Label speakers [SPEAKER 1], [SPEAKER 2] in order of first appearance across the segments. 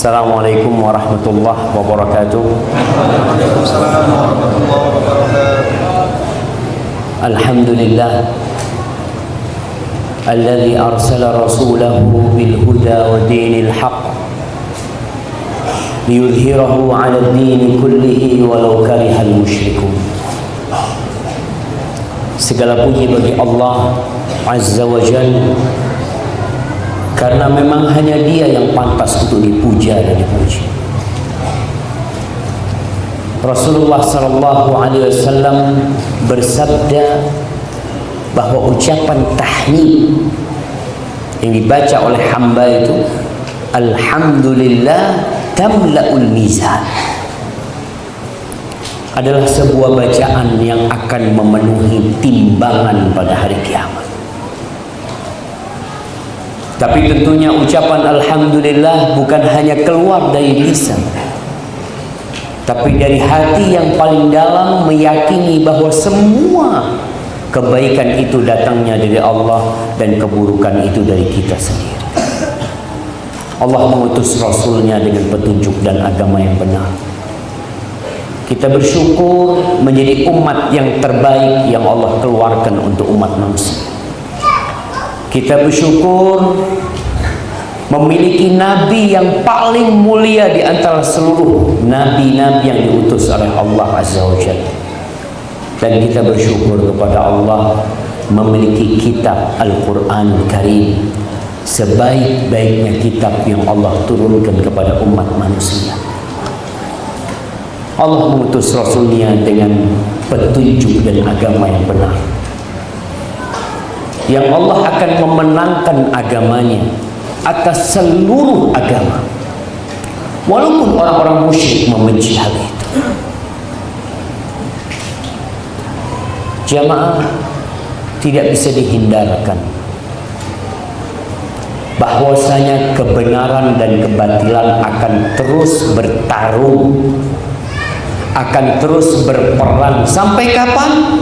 [SPEAKER 1] Assalamualaikum warahmatullahi wabarakatuh. Alhamdulillah alladzi arsala rasulahu bil huda wa dinil haqq liyudhhirahu 'ala ad-din kullihi walau karihal musyrikun. Segala puji bagi Allah Azza wa Jalla, karena memang hanya Dia yang pantas untuk dipuja dan dipuji. Rasulullah sallallahu alaihi wasallam bersabda bahwa ucapan tahmid yang dibaca oleh hamba itu alhamdulillah tamla'ul mizan, adalah sebuah bacaan yang akan memenuhi timbangan pada hari kiamat. Tapi tentunya ucapan alhamdulillah bukan hanya keluar dari lisan, tapi dari hati yang paling dalam meyakini bahwa semua kebaikan itu datangnya dari Allah dan keburukan itu dari kita sendiri. Allah mengutus Rasulnya dengan petunjuk dan agama yang benar. Kita bersyukur menjadi umat yang terbaik yang Allah keluarkan untuk umat manusia. Kita bersyukur memiliki nabi yang paling mulia di antara seluruh nabi-nabi yang diutus oleh Allah Azza wa Jalla. Dan kita bersyukur kepada Allah memiliki kitab Al-Quran Karim, sebaik-baiknya kitab yang Allah turunkan kepada umat manusia. Allah mengutus Rasulnya dengan petunjuk dan agama yang benar, yang Allah akan memenangkan agamanya atas seluruh agama, walaupun orang-orang musyrik membenci hal itu. Jamaah, tidak bisa dihindarkan bahwasanya kebenaran dan kebatilan akan terus bertarung, akan terus berperang. Sampai kapan?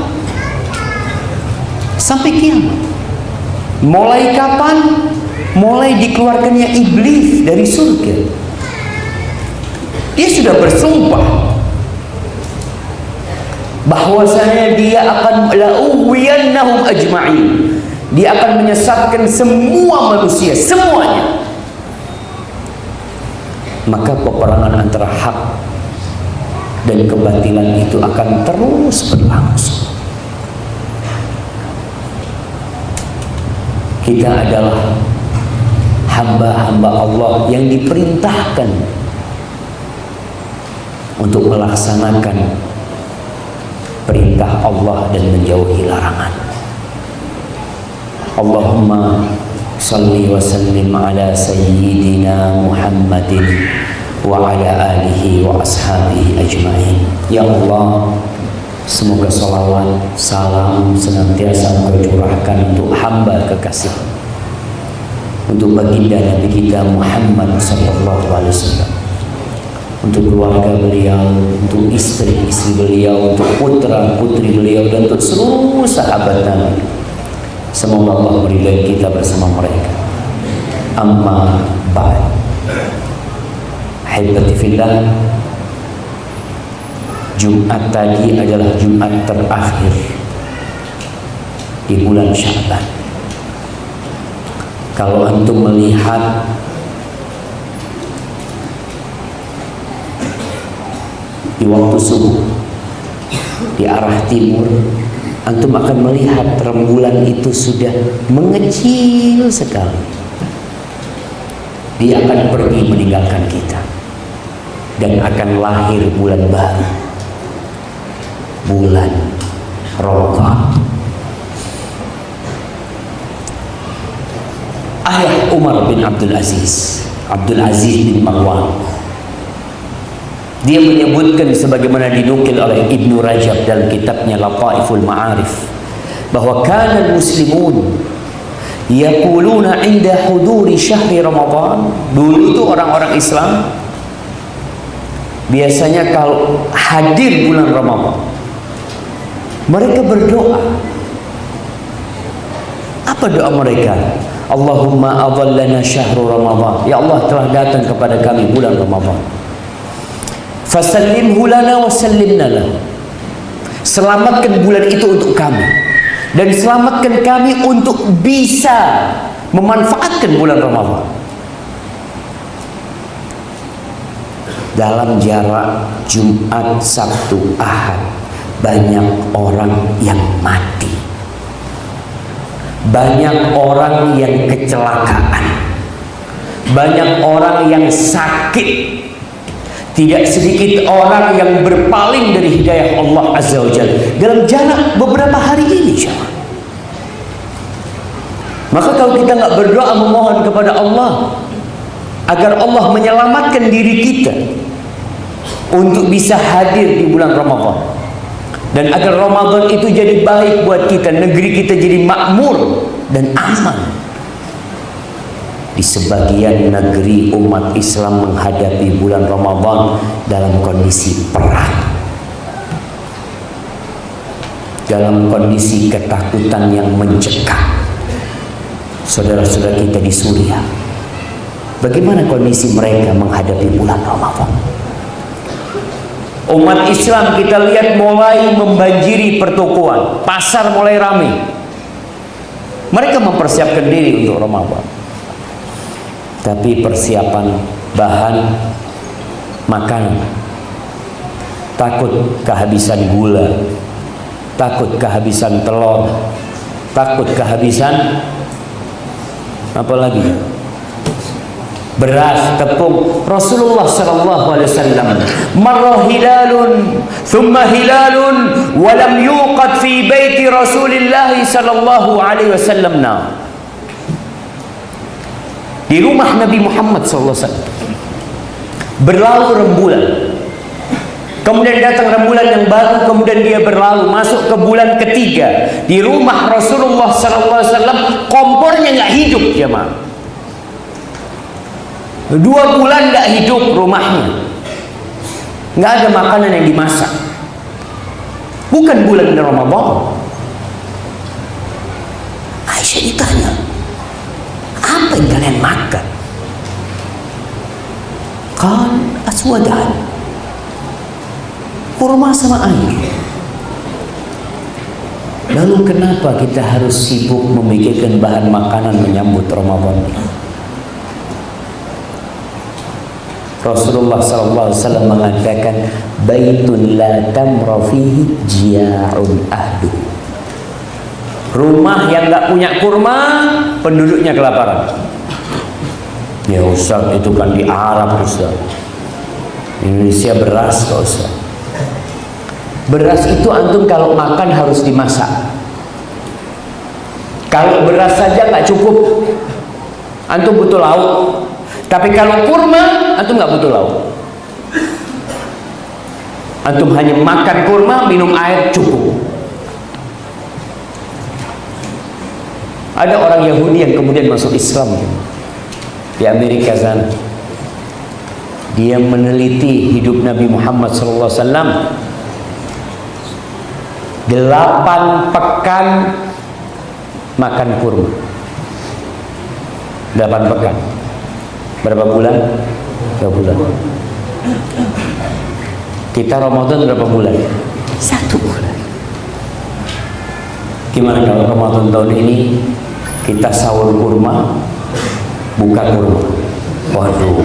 [SPEAKER 1] Sampai kiamat. Mulai kapan? Mulai dikeluarkannya iblis dari surga. Dia sudah bersumpah bahwasanya dia akan la'uwiyannahum ajma'in. Dia akan menyesatkan semua manusia, semuanya. Maka peperangan antara hak dan kebatilan itu akan terus berlangsung. Kita adalah hamba-hamba Allah yang diperintahkan untuk melaksanakan perintah Allah dan menjauhi larangan. Allahumma salli wa sallim ala sayyidina Muhammadin wa ala alihi wa ashabihi ajma'in. Ya Allah, semoga salawat, salam senantiasa Engkau curahkan untuk hamba kekasih, untuk baginda Nabi kita Muhammad sallallahu alaihi wasallam, untuk keluarga beliau, untuk istri-istri beliau, untuk putra-putri beliau, dan untuk seluruh sahabat Nabi. Semoga Allah meridai kita bersama mereka. Amma ba'd. Ahibati fillah, Jumat tadi adalah Jumat terakhir di bulan Sya'ban. Kalau antum melihat di waktu subuh di arah timur, antum akan melihat rembulan itu sudah mengecil sekali. Dia akan pergi meninggalkan kita dan akan lahir bulan baru, bulan Ramadan. Ayah Umar bin Abdul Aziz bin Marwan, dia menyebutkan sebagaimana dinukil oleh Ibnu Rajab dalam kitabnya Lataiful Ma'arif, bahwa kana muslimun yaquluna 'inda huduri syahri Ramadan. Dulu itu orang-orang Islam biasanya kalau hadir bulan Ramadan, mereka berdoa, Apa doa mereka? Allahumma adallana syahru Ramadan. Ya Allah, telah datang kepada kami bulan Ramadan. Fasallimhu lana wa sallimna lahu. Selamatkan bulan itu untuk kami, dan selamatkan kami untuk bisa memanfaatkan bulan Ramadan. Dalam jarak Jumat, Sabtu, Ahad, banyak orang yang mati, banyak orang yang kecelakaan, banyak orang yang sakit. Tidak sedikit orang yang berpaling dari hidayah Allah Azza wa Jalla dalam jarak beberapa hari ini. Maka kalau kita nggak berdoa memohon kepada Allah agar Allah menyelamatkan diri kita untuk bisa hadir di bulan Ramadan, dan agar Ramadan itu jadi baik buat kita, negeri kita jadi makmur dan aman. Di sebagian negeri umat Islam menghadapi bulan Ramadan dalam kondisi perang, dalam kondisi ketakutan yang mencekam. Saudara-saudara kita di Suriah, bagaimana kondisi mereka menghadapi bulan Ramadan? Umat Islam kita lihat mulai membanjiri pertokoan, pasar mulai ramai. Mereka mempersiapkan diri untuk Ramadan. Tapi persiapan bahan makanan, takut kehabisan gula, takut kehabisan telur, takut kehabisan apa lagi? Beras, tepung. Rasulullah sallallahu alaihi wasallam, marra hilalun thumma hilalun wa lam yuqad fi baiti Rasulillah sallallahu alaihi wasallam. Di rumah Nabi Muhammad SAW berlalu rembulan, kemudian datang rembulan yang baru, kemudian dia berlalu masuk ke bulan ketiga. Di rumah Rasulullah SAW kompornya nggak hidup, jemaah. 2 bulan nggak hidup rumahnya, nggak ada makanan yang dimasak. Bukan bulan Ramadan. Aisyah ditanya, apa yang kalian makan? Kan aswadan, kurma sama air. Lalu kenapa kita harus sibuk memikirkan bahan makanan menyambut Ramadan? Rasulullah SAW mengatakan, baitun la tamra fihi jia'un ahdu. Rumah yang nggak punya kurma, penduduknya kelaparan. Ya Ustaz, itu kan di Arab Ustaz. Indonesia beras kok Ustaz. Beras itu antum kalau makan harus dimasak. Kalau beras saja nggak cukup, antum butuh lauk. Tapi kalau kurma, antum nggak butuh lauk. Antum hanya makan kurma, minum air cukup. Ada orang Yahudi yang kemudian masuk Islam di Amerika sana. Dia meneliti hidup Nabi Muhammad SAW. 8 pekan makan kurma. 8 pekan. Berapa bulan? 2 bulan. Kita Ramadan berapa bulan? 1 bulan. Gimana kalau Ramadan tahun ini kita sahur kurma, buka kurma? Waduh,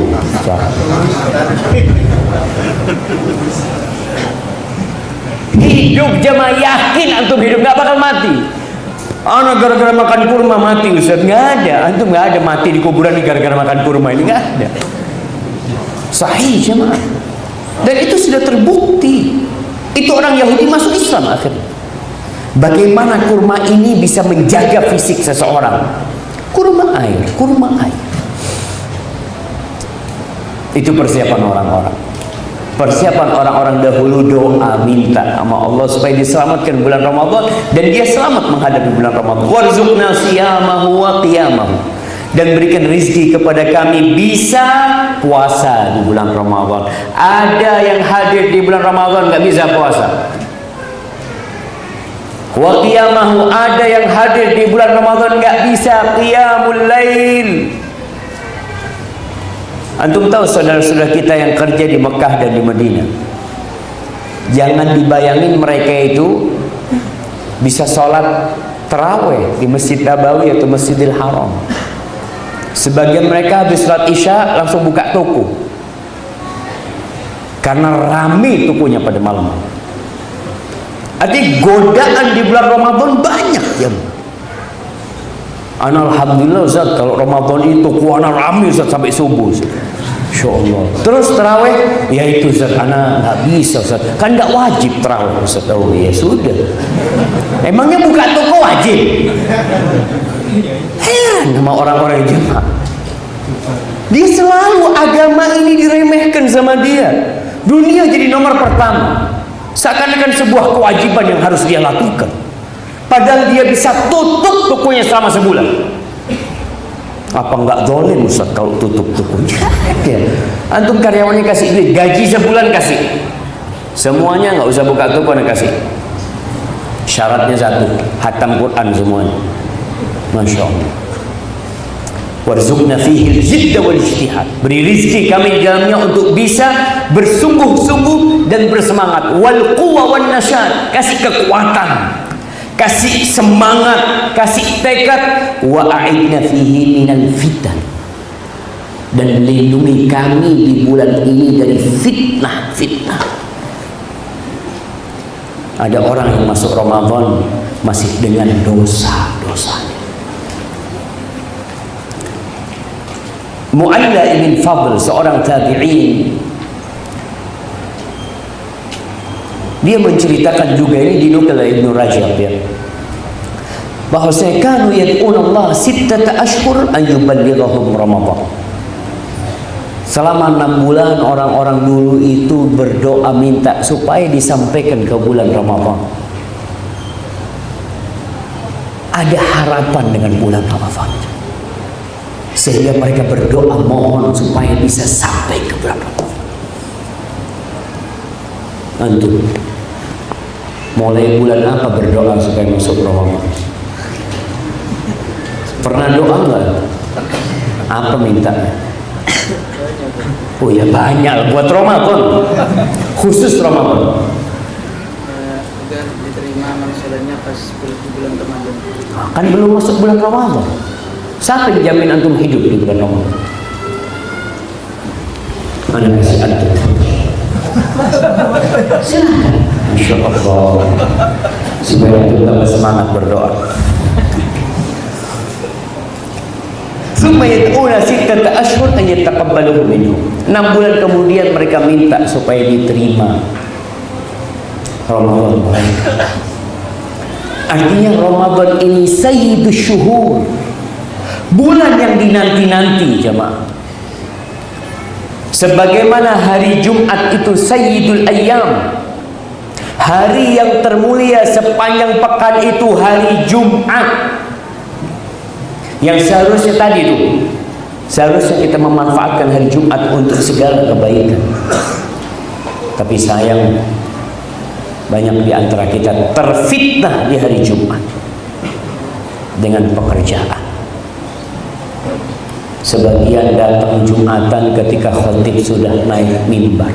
[SPEAKER 1] hidup jemaah, yakin antum hidup nggak bakal mati. Anak gara-gara makan kurma mati Ustaz? Nggak ada. Antum nggak ada mati di kuburan gara-gara makan kurma ini, nggak ada. Sahih jemaah. Dan itu sudah terbukti. Itu orang Yahudi masuk Islam akhirnya. Bagaimana kurma ini bisa menjaga fisik seseorang? Kurma air, kurma air. Itu persiapan orang-orang. Persiapan orang-orang dahulu, doa minta sama Allah supaya diselamatkan bulan Ramadan, dan dia selamat menghadapi bulan Ramadan. Warzuqna siyamahu wa qiyamahu, dan berikan rizki kepada kami bisa puasa di bulan Ramadan. Ada yang hadir di bulan Ramadan nggak bisa puasa. wa qiyamahu, ada yang hadir di bulan Ramadan nggak bisa qiyamul lail. Antum tahu saudara-saudara kita yang kerja di Mekah dan di Madinah, jangan dibayangin mereka itu bisa sholat taraweh di Masjid Nabawi atau Masjidil Haram. Sebagian mereka habis sholat Isya langsung buka toko karena rame tokonya pada malam. Artinya godaan di bulan Ramadan banyak ya. Alhamdulillah Ustaz, kalau Ramadan itu kuana rame Ustaz sampai subuh Ustaz. Insyaallah. Terus tarawih, ya itu Ustaz, ana nggak bisa Ustaz. Kan nggak wajib tarawih Ustaz. Oh ya sudah. Emangnya buka toko wajib? Heran sama orang-orang jemaah. Dia selalu agama ini diremehkan sama dia. Dunia jadi nomor pertama. Seakan-akan sebuah kewajiban yang harus dia lakukan. Padahal dia bisa tutup tokonya selama sebulan. Apa enggak zalim Ustaz kalau tutup tokonya? Ya. Antum karyawannya kasih duit, gaji sebulan kasih. Semuanya enggak usah buka toko, anda kasih. Syaratnya satu, hatam Quran semuanya. Masya Allah. Warzuqna fihi al-jidda wal ijtihad. Beri rizki kami di dalamnya untuk bisa bersungguh-sungguh dan bersemangat. Wal quwwa wan nasyad, kasih kekuatan, kasih semangat, kasih tekad. Wa a'idna fihi minal fitan, dan lindungi kami di bulan ini dari fitnah-fitnah. Ada orang yang masuk Ramadan masih dengan dosa-dosanya. Mu'alla ibn Fadl, seorang tabi'in, dia menceritakan juga, ini dinukil oleh Ibnu Rajab ya, bahwasanya kanu yad'una Allah sittata ashhur an yuballighahum Ramadan. Selama 6 bulan orang-orang dulu itu berdoa minta supaya disampaikan ke bulan Ramadan. Ada harapan dengan bulan Ramadan, sehingga mereka berdoa mohon supaya bisa sampai ke bulan Ramadan. Antum mulai bulan apa berdoa supaya masuk Ramadan? Pernah doa nggak? Apa mintanya? Oh ya banyak buat Ramadan, khusus Ramadan.
[SPEAKER 2] Agar diterima amal solehnya pas bulan Ramadan.
[SPEAKER 1] Kan belum masuk bulan Ramadan. Siapa yang jamin antum hidup di bulan Ramadan? Mana kasih antum? Silakan. Masya Allah. Supaya antum tambah semangat berdoa. Summa yad'una sittata ashhur an yataqabbaluhu minhum. 6 bulan kemudian mereka minta supaya diterima Ramadan. Artinya Ramadan ini sayyidus syuhur, bulan yang dinanti-nanti jemaah. Sebagaimana hari Jumat itu sayyidul ayyam, hari yang termulia sepanjang pekan itu hari Jumat, yang seharusnya tadi itu, seharusnya kita memanfaatkan hari Jumat untuk segala kebaikan. Tapi sayang, banyak di antara kita terfitnah di hari Jumat dengan pekerjaan. Sebagian datang Jumatan ketika khatib sudah naik mimbar.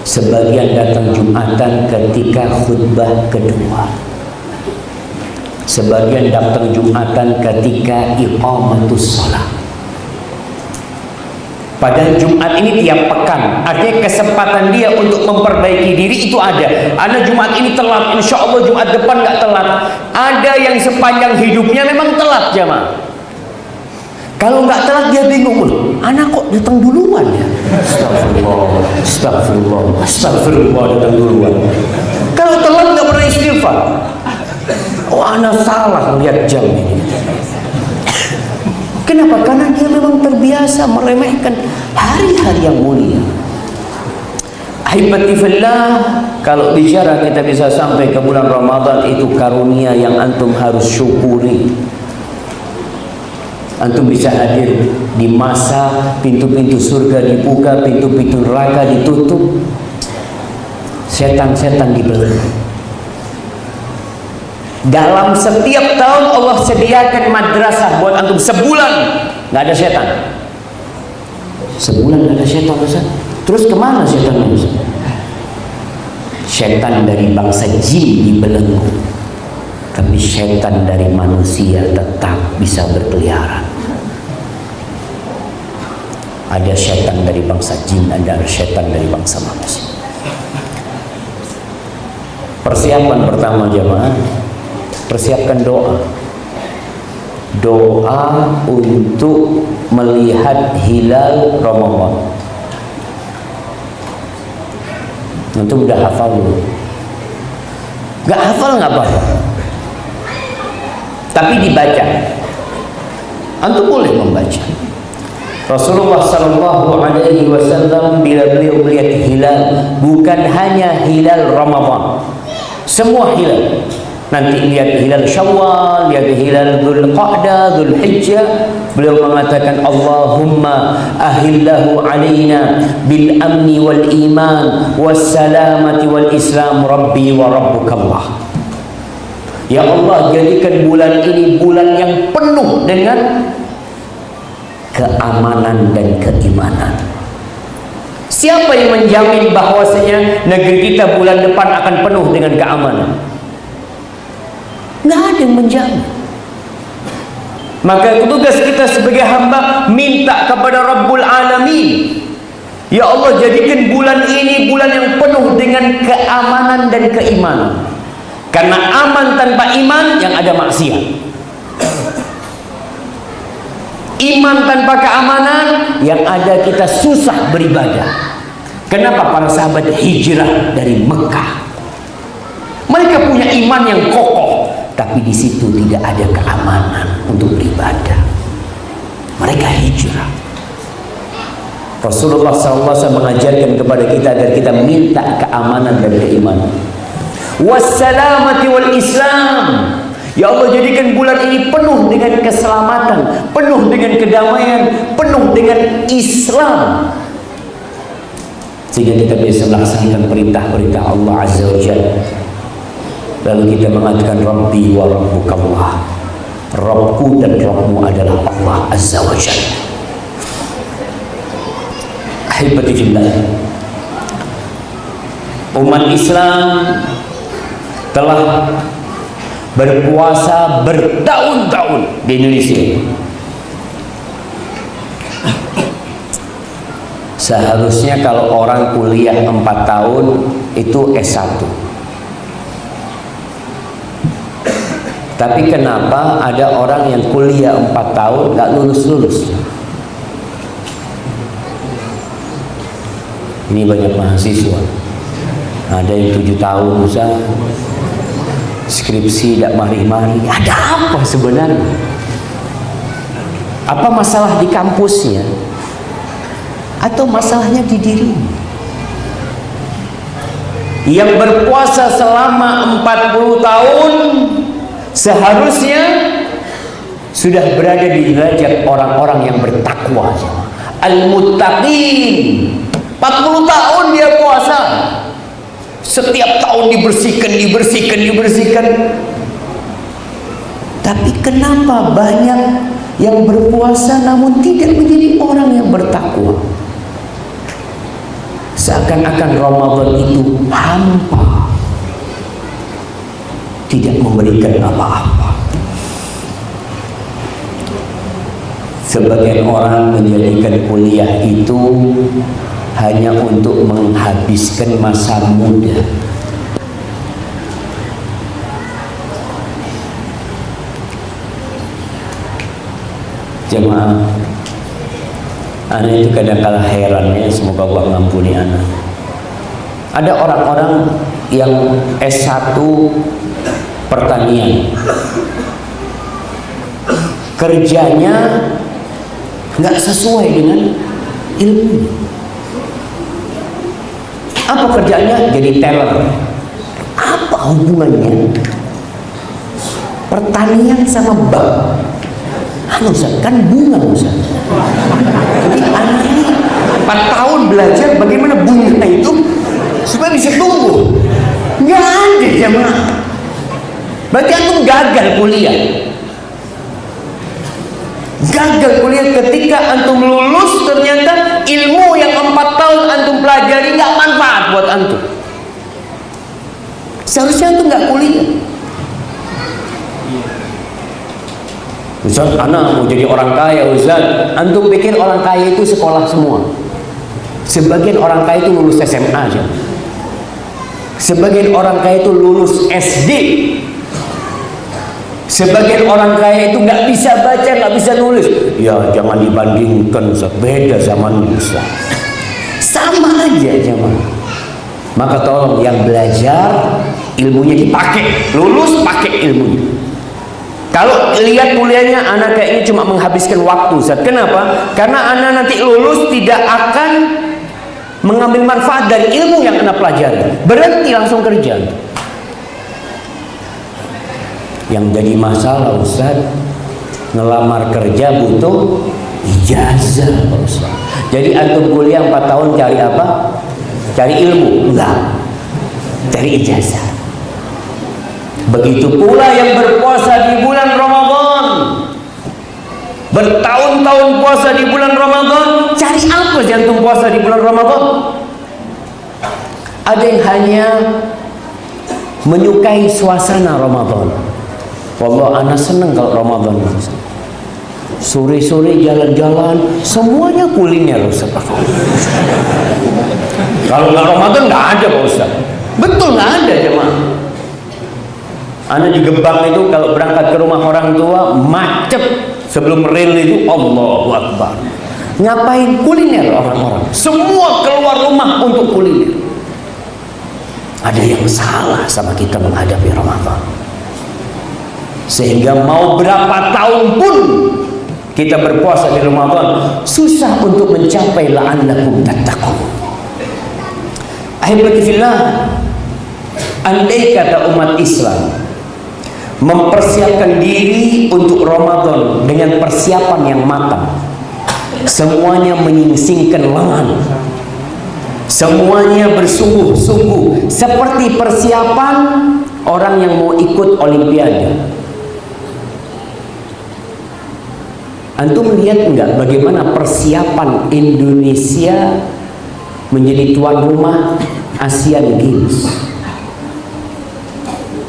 [SPEAKER 1] Sebagian datang Jumatan ketika khutbah kedua. Sebagian datang Jumatan ketika iqamatus shalah. Padahal Jumat ini tiap pekan, artinya kesempatan dia untuk memperbaiki diri itu ada. Anda Jumat ini telat, insya Allah Jumat depan nggak telat. Ada yang sepanjang hidupnya memang telat jemaah. Kalau nggak telat dia bingung, anak kok datang duluan ya? Astagfirullah, astagfirullah, astagfirullah, datang duluan. Kalau telat nggak pernah istighfar. Oh, anak salah melihat jam ini. Kenapa? Karena dia memang terbiasa meremehkan hari-hari yang mulia. Ahibati fillah, kalau bicara kita bisa sampai ke bulan Ramadan, itu karunia yang antum harus syukuri. Antum bisa hadir di masa pintu-pintu surga dibuka, pintu-pintu neraka ditutup, setan-setan dibelenggu. Dalam setiap tahun Allah sediakan madrasah buat antum sebulan, nggak ada setan. Sebulan nggak ada setan, Ustaz. Terus kemana setan, Ustaz? Setan dari bangsa jin dibelenggu, tapi setan dari manusia tetap bisa berkeliaran. Ada setan dari bangsa jin, ada setan dari bangsa manusia. Persiapan pertama jemaah, persiapkan doa. Doa untuk melihat hilal Ramadan. Antum udah hafal dulu? Gak hafal nggak apa-apa, tapi dibaca. Antum boleh membaca. Rasulullah Sallallahu Alaihi Wasallam bila beliau melihat hilal, bukan hanya hilal Ramadan, semua hilal. Nanti lihat hilal Syawal, lihat hilal Dzulqa'dah, Dzulhijjah. Beliau mengatakan, Allahumma ahillahu alaina bil amni wal iman was salamati wal islam rabbi wa rabbukallah. Ya Allah, jadikan bulan ini bulan yang penuh dengan keamanan dan keimanan. Siapa yang menjamin bahwasanya negeri kita bulan depan akan penuh dengan keamanan? Nggak ada yang menjamin. Maka tugas kita sebagai hamba minta kepada Rabbul Alamin, ya Allah, jadikan bulan ini bulan yang penuh dengan keamanan dan keimanan. Karena aman tanpa iman yang ada maksiat. Iman tanpa keamanan yang ada kita susah beribadah. Kenapa para sahabat hijrah dari Mekah? Mereka punya iman yang kokoh, tapi di situ tidak ada keamanan untuk beribadah. Mereka hijrah. Rasulullah SAW mengajarkan kepada kita agar kita minta keamanan dan keimanan. Wassalamati wal Islam. Ya Allah, jadikan bulan ini penuh dengan keselamatan, penuh dengan kedamaian, penuh dengan Islam, sehingga kita bisa melaksanakan perintah-perintah Allah Azza wa Jalla. Lalu kita mengatakan Rabbi wa Rabbukallah, Rabbku dan Rabbmu adalah Allah Azza wa Jalla. Ahibati fillah, umat Islam telah berpuasa bertahun-tahun di Indonesia. Seharusnya kalau orang kuliah 4 tahun itu S1. Tapi kenapa ada orang yang kuliah 4 tahun gak lulus-lulus? Ini banyak mahasiswa. Ada yang 7 tahun Ustaz, skripsi tidak mari-mari. Ada apa sebenarnya? Apa masalah di kampusnya? Atau masalahnya di dirinya? Yang berpuasa selama 40 tahun seharusnya sudah berada di derajat orang-orang yang bertakwa. Al-muttaqin. 40 tahun dia puasa. Setiap tahun dibersihkan. Tapi kenapa banyak yang berpuasa namun tidak menjadi orang yang bertakwa? Seakan-akan Ramadan itu hampa, tidak memberikan apa-apa. Sebagian orang menjadikan kuliah itu hanya untuk menghabiskan masa muda. Jemaah, anak itu kadang-kala heran ya, semoga Allah mengampuni anak. Ada orang-orang yang S1 pertanian, kerjanya nggak sesuai dengan ilmu. Apa kerjanya? Jadi teller. Apa hubungannya pertanian sama bank? Ustaz, kan bunga Ustaz. Jadi anak ini 4 tahun belajar bagaimana bunga itu supaya bisa tumbuh. Nggak ada jemaah. Berarti antum gagal kuliah. Gagal kuliah ketika antum lulus ternyata ilmu yang 4 tahun antum pelajari nggak manfaat buat antum. Seharusnya antum nggak kuliah. Ustaz, anak mau jadi orang kaya. Ustaz, antum pikir orang kaya itu sekolah semua? Sebagian orang kaya itu lulus SMA aja. Sebagian orang kaya itu lulus SD. Sebagian orang kaya itu nggak bisa baca, nggak bisa nulis. Ya jangan dibandingkan, Ustaz. Beda zaman Ustaz. Sama aja zaman. Maka tolong yang belajar ilmunya dipakai, lulus pakai ilmunya. Kalau lihat kuliahnya anak kayaknya cuma menghabiskan waktu, Ustaz. Kenapa? Karena anak nanti lulus tidak akan mengambil manfaat dari ilmu yang anak pelajari. Berhenti langsung kerja. Yang jadi masalah, Ustaz, ngelamar kerja butuh ijazah, Ustaz. Jadi antum kuliah 4 tahun cari apa? Cari ilmu? Enggak, cari ijazah. Begitu pula yang berpuasa di bulan Ramadan, bertahun-tahun puasa di bulan Ramadan. Cari apa jantung puasa di bulan Ramadan? Ada yang hanya menyukai suasana Ramadan. Wallah, anak seneng kalau Ramadan. Sore-sore jalan-jalan, semuanya kuliner, Ustaz. Kalau nggak Ramadan nggak ada, Pak Ustaz. Betul, nggak ada jemaah. Anak di Gebang itu kalau berangkat ke rumah orang tua macet sebelum rel itu, Allahu Akbar. Ngapain? Kuliner orang-orang. Semua keluar rumah untuk kuliner. Ada yang salah sama kita menghadapi Ramadan. Sehingga mau berapa tahun pun kita berpuasa di Ramadan, susah untuk mencapai la'allakum tattaqun. Ahibati fillah, andai kata umat Islam mempersiapkan diri untuk Ramadan dengan persiapan yang matang, semuanya menyingsingkan lengan, semuanya bersungguh-sungguh seperti persiapan orang yang mau ikut Olimpiade. Antum lihat enggak bagaimana persiapan Indonesia menjadi tuan rumah Asian Games?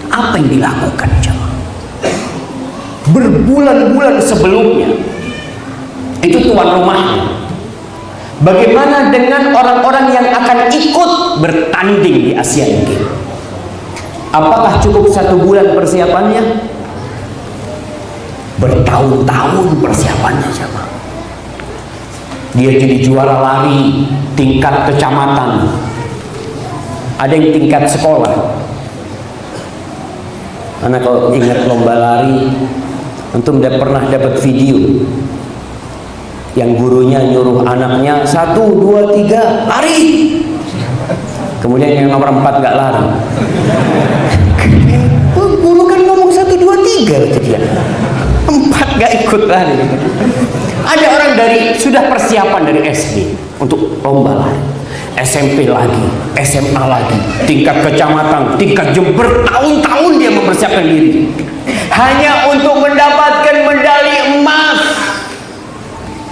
[SPEAKER 1] Apa yang dilakukan, jemaah? Berbulan-bulan sebelumnya itu tuan rumahnya. Bagaimana dengan orang-orang yang akan ikut bertanding di Asian Games? Apakah cukup 1 bulan persiapannya? Bertahun-tahun persiapannya, jemaah. Dia jadi juara lari tingkat kecamatan, ada yang tingkat sekolah. Anak kalau ingat lomba lari, antum udah pernah dapat video yang gurunya nyuruh anaknya 1, 2, 3 lari, kemudian yang nomor 4 nggak lari. Guru kan ngomong 1, 2, 3 gitu dia. 4 gak ikut lari. Ada orang dari sudah persiapan dari SD untuk lomba lari, SMP lagi, SMA lagi, tingkat kecamatan, tingkat Jember, tahun-tahun dia mempersiapkan diri hanya untuk mendapatkan medali emas.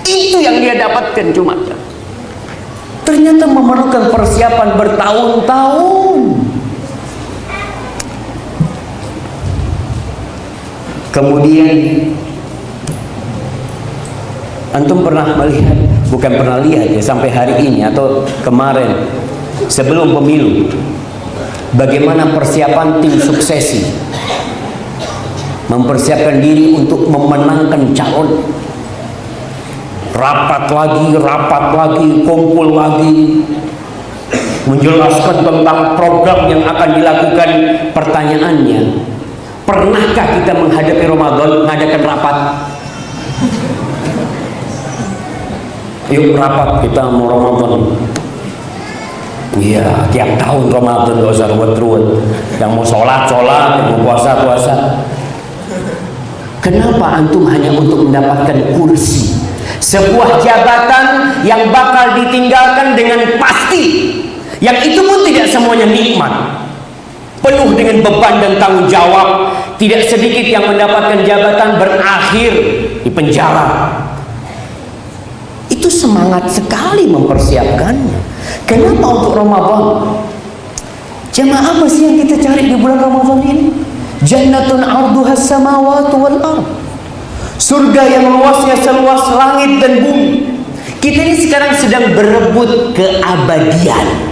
[SPEAKER 1] Itu yang dia dapatkan cuma. Ternyata memerlukan persiapan bertahun-tahun. Kemudian antum pernah melihat, bukan pernah lihat ya, sampai hari ini atau kemarin sebelum pemilu, bagaimana persiapan tim suksesi mempersiapkan diri untuk memenangkan calon. Rapat lagi, kumpul lagi, menjelaskan tentang program yang akan dilakukan. Pertanyaannya, pernahkah kita menghadapi Ramadan mengadakan rapat? Yuk rapat, kita mau Ramadan. Iya, tiap tahun Ramadan, gak usah ruwet-ruwet. Yang mau sholat, yang mau puasa. Kenapa antum hanya untuk mendapatkan kursi? Sebuah jabatan yang bakal ditinggalkan dengan pasti. Yang itu pun tidak semuanya nikmat, penuh dengan beban dan tanggung jawab. Tidak sedikit yang mendapatkan jabatan berakhir di penjara. Itu semangat sekali mempersiapkannya. Kenapa untuk Ramadan? Jamaah apa sih yang kita cari di bulan Ramadan ini? Jannatun arduha samawati wal ard. Surga yang luasnya seluas langit dan bumi. Kita ini sekarang sedang berebut keabadian.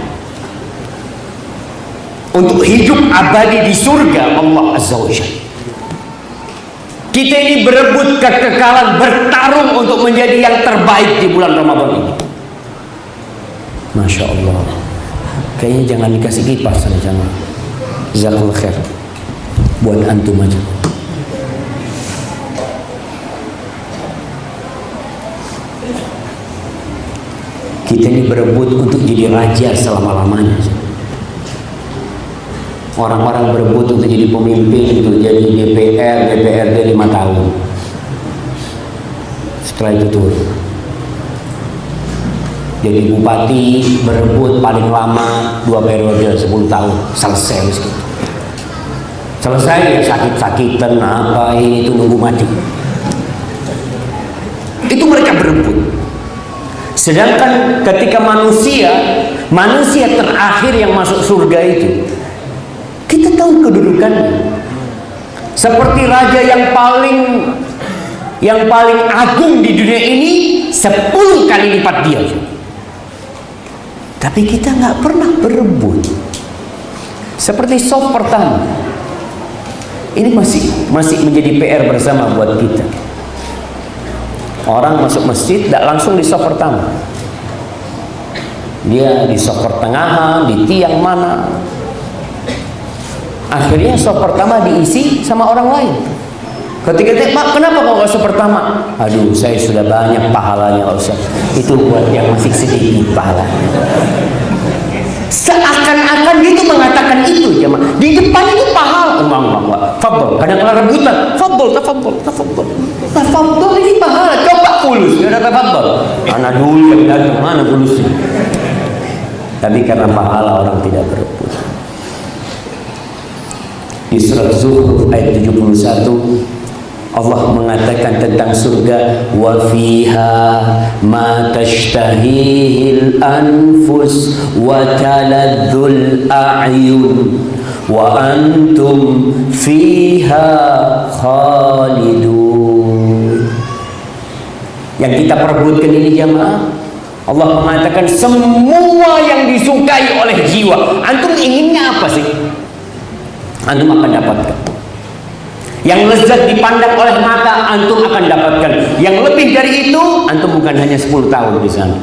[SPEAKER 1] Untuk hidup abadi di surga Allah Azza wa Jalla. Kita ini berebut kekekalan, bertarung untuk menjadi yang terbaik di bulan Ramadan ini. Masya Allah. Kayaknya jangan dikasih kipas sana, jangan. Jazakallah khair. Buat antum aja. Kita ini berebut untuk jadi raja selama-lamanya. Orang-orang berebut untuk jadi pemimpin, untuk jadi DPR, DPRD 5 tahun. Setelah itu turun. Jadi bupati berebut paling lama 2 periode 10 tahun, selesai gitu. Selesai ya sakit-sakitan apa ini itu nunggu mati. Itu mereka berebut. Sedangkan ketika manusia terakhir yang masuk surga itu, kita tahu kedudukannya. Seperti raja yang paling agung di dunia ini 10 kali lipat dia. Tapi kita nggak pernah berebut. Seperti sop pertama. Ini masih menjadi PR bersama buat kita. Orang masuk masjid tidak langsung di sop pertama. Dia di sop pertengahan, di tiang mana. Akhirnya sop pertama diisi sama orang lain. Ketika dia, Pak, kenapa kok nggak sop pertama? Aduh, saya sudah banyak pahalanya, Ustaz. Itu buat yang masih sedikit pahala. Seakan-akan dia itu mengatakan itu, jemaah. Di depan itu pahala. Enggak. Fadl. Kadang-kadang rebutan. Fadl. Fadl ini pahala. Coba fulus. Nggak ada fadl. Anak dulu yang datang, mana fulusnya? Tapi karena pahala orang tidak berebut. Di surat Zuhruf ayat 71 Allah mengatakan tentang surga, wa fiha ma tashtahihil anfus wa taladzul a'yun wa antum fiha khalidun. Yang kita perebutkan ini jamaah, Allah mengatakan semua yang disukai oleh jiwa. Antum inginnya apa sih? Antum akan dapatkan. Yang lezat dipandang oleh mata, antum akan dapatkan. Yang lebih dari itu, antum bukan hanya 10 tahun di sana.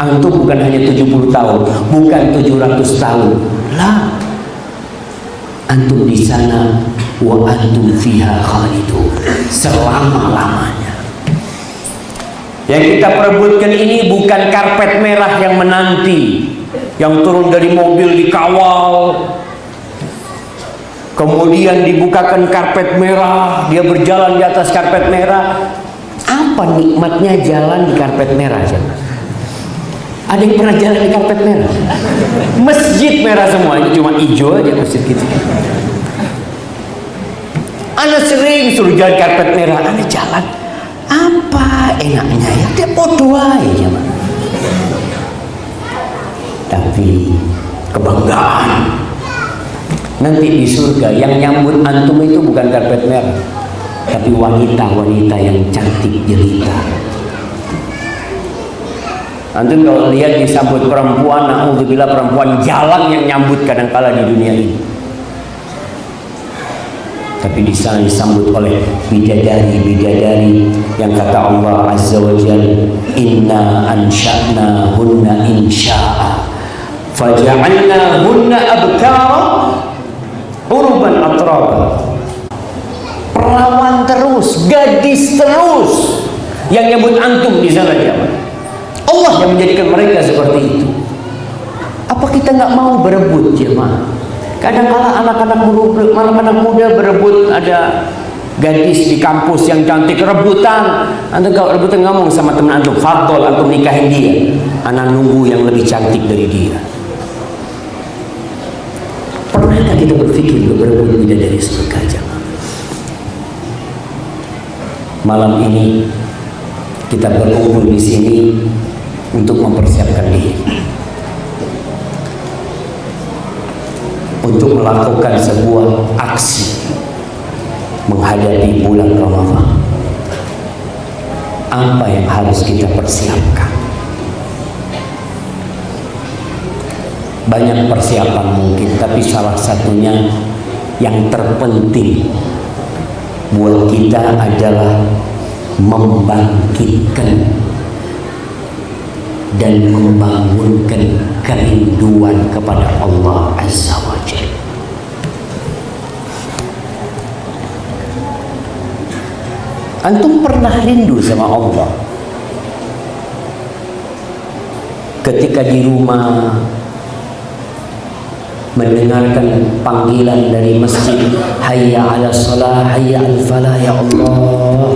[SPEAKER 1] Antum bukan hanya 70 tahun, bukan 700 tahun. Lah, antum di sana wa antum fiha khalidun, selama-lamanya. Yang kita perebutkan ini bukan karpet merah yang menanti, yang turun dari mobil dikawal, kemudian dibukakan karpet merah, dia berjalan di atas karpet merah. Apa nikmatnya jalan di karpet merah? Ada yang pernah jalan di karpet merah? Masjid merah semua, ini cuma hijau aja masjid gitu. Ana sering suruh jalan karpet merah, ana jalan. Apa enaknya ya? Dia bodoh aja, Mas. Tapi kebanggaan. Nanti di surga yang nyambut antum itu bukan karpet merah, tapi wanita-wanita yang cantik jelita. Antum kalau lihat disambut perempuan, naudzubillah, perempuan jalan yang nyambut kadangkala di dunia ini. Tapi di sana disambut oleh bidadari-bidadari yang kata Allah Azza wa Jalla, inna ansha'na hunna insya'a faja'alna hunna abkara urban atraba. Perawan terus, gadis terus yang nyebut antum di sana jamaah. Allah yang menjadikan mereka seperti itu. Apa kita nggak mau berebut jemaah? Kadang-kala anak-anak muda berebut, ada gadis di kampus yang cantik rebutan. Antum kalau rebutan ngomong sama teman antum, fadol antum nikahin dia. Anak nunggu yang lebih cantik dari dia. Pernah Pernah kita berpikir beberapa bidadari surga jemaah? Malam ini kita berkumpul di sini untuk mempersiapkan diri, untuk melakukan sebuah aksi menghadapi bulan Ramadan. Apa yang harus kita persiapkan? Banyak persiapan mungkin, tapi salah satunya yang terpenting buat kita adalah membangkitkan dan membangunkan kerinduan kepada Allah Azza wa Jalla. Antum pernah rindu sama Allah ketika di rumah mendengarkan panggilan dari masjid, hayya ala salah, hayya al falah, ya Allah,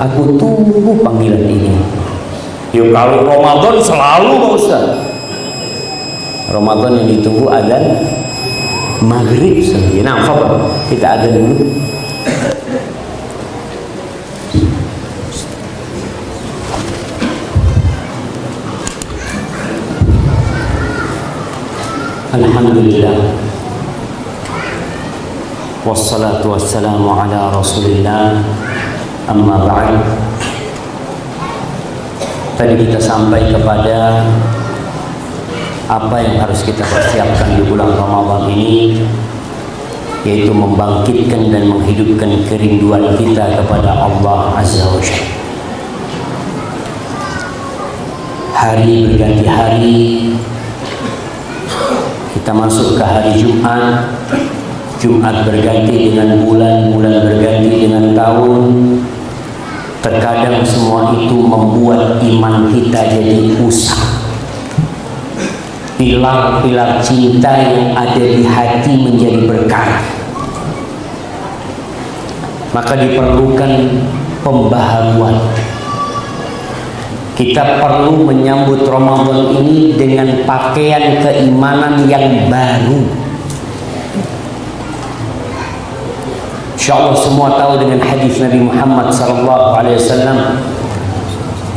[SPEAKER 1] aku tunggu panggilan ini. Yuk, kalau Ramadan selalu Pak Ustaz, Ramadan yang ditunggu adzan maghrib saja. Nah, kita adzan dulu. Alhamdulillah, wassalatu wassalamu ala rasulillah, amma ba'd. Tadi kita sampai kepada apa yang harus kita persiapkan di bulan Ramadan ini, yaitu membangkitkan dan menghidupkan kerinduan kita kepada Allah Azza wa Jalla. Hari berganti hari, kita masuk ke hari Jumat, Jumat berganti dengan bulan, bulan berganti dengan tahun. Terkadang semua itu membuat iman kita jadi usang. Pilar-pilar cinta yang ada di hati menjadi berkarat. Maka diperlukan pembaharuan. Kita perlu menyambut Ramadan ini dengan pakaian keimanan yang baru. Insyaallah semua tahu dengan hadis Nabi Muhammad SAW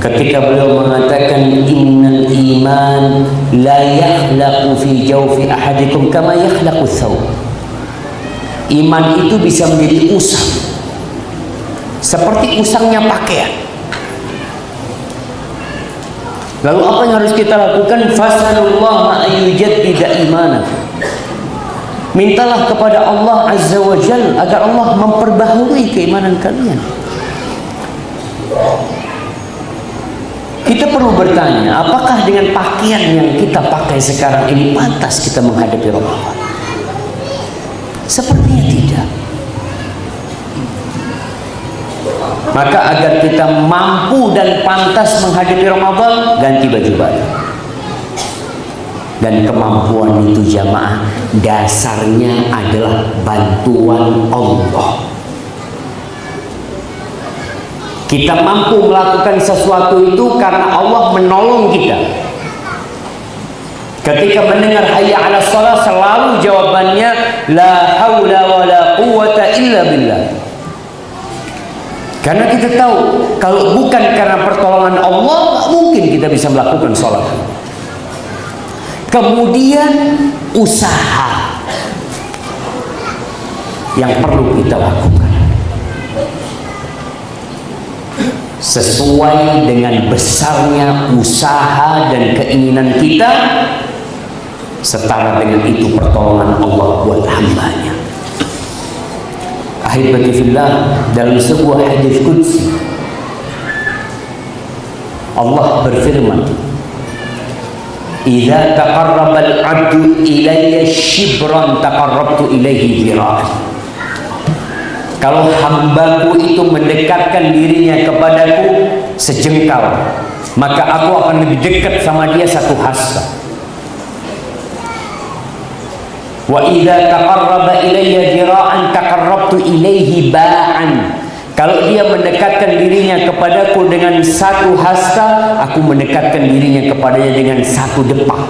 [SPEAKER 1] ketika beliau mengatakan, innal iman la yakhlaqu fi jawfi ahadikum kama yakhlaqu thawb. Iman itu bisa menjadi usang seperti usangnya pakaian. Lalu apa yang harus kita lakukan? Fas'alullaha ayyujaddida imanakum. Mintalah kepada Allah Azza wa Jalla agar Allah memperbaharui keimanan kalian. Kita perlu bertanya, apakah dengan pakaian yang kita pakai sekarang ini pantas kita menghadapi Ramadan? Sepertinya tidak. Maka agar kita mampu dan pantas menghadapi Ramadan, ganti baju baru. Dan kemampuan itu jamaah dasarnya adalah bantuan Allah. Kita mampu melakukan sesuatu itu karena Allah menolong kita. Ketika mendengar hayya 'alas shalah, selalu jawabannya la haula wala quwwata illa billah. Karena kita tahu kalau bukan karena pertolongan Allah, mungkin kita bisa melakukan sholat. Kemudian usaha yang perlu kita lakukan sesuai dengan besarnya usaha dan keinginan kita, setara dengan itu pertolongan Allah buat hambanya. Ahibati fillah, dalam sebuah hadis qudsi Allah berfirman, idza taqarraba al-'abdu ilayya shibran taqarrabtu ilayhi dhira'an. Kalau hambaku itu mendekatkan dirinya kepadaku sejengkal, maka aku akan lebih dekat sama dia satu hasta. Wa idza taqarraba ilayya dhira'an taqarrabtu ilayhi ba'an. Kalau dia mendekatkan dirinya kepadaku dengan satu hasta, aku mendekatkan dirinya kepadanya dengan satu depak.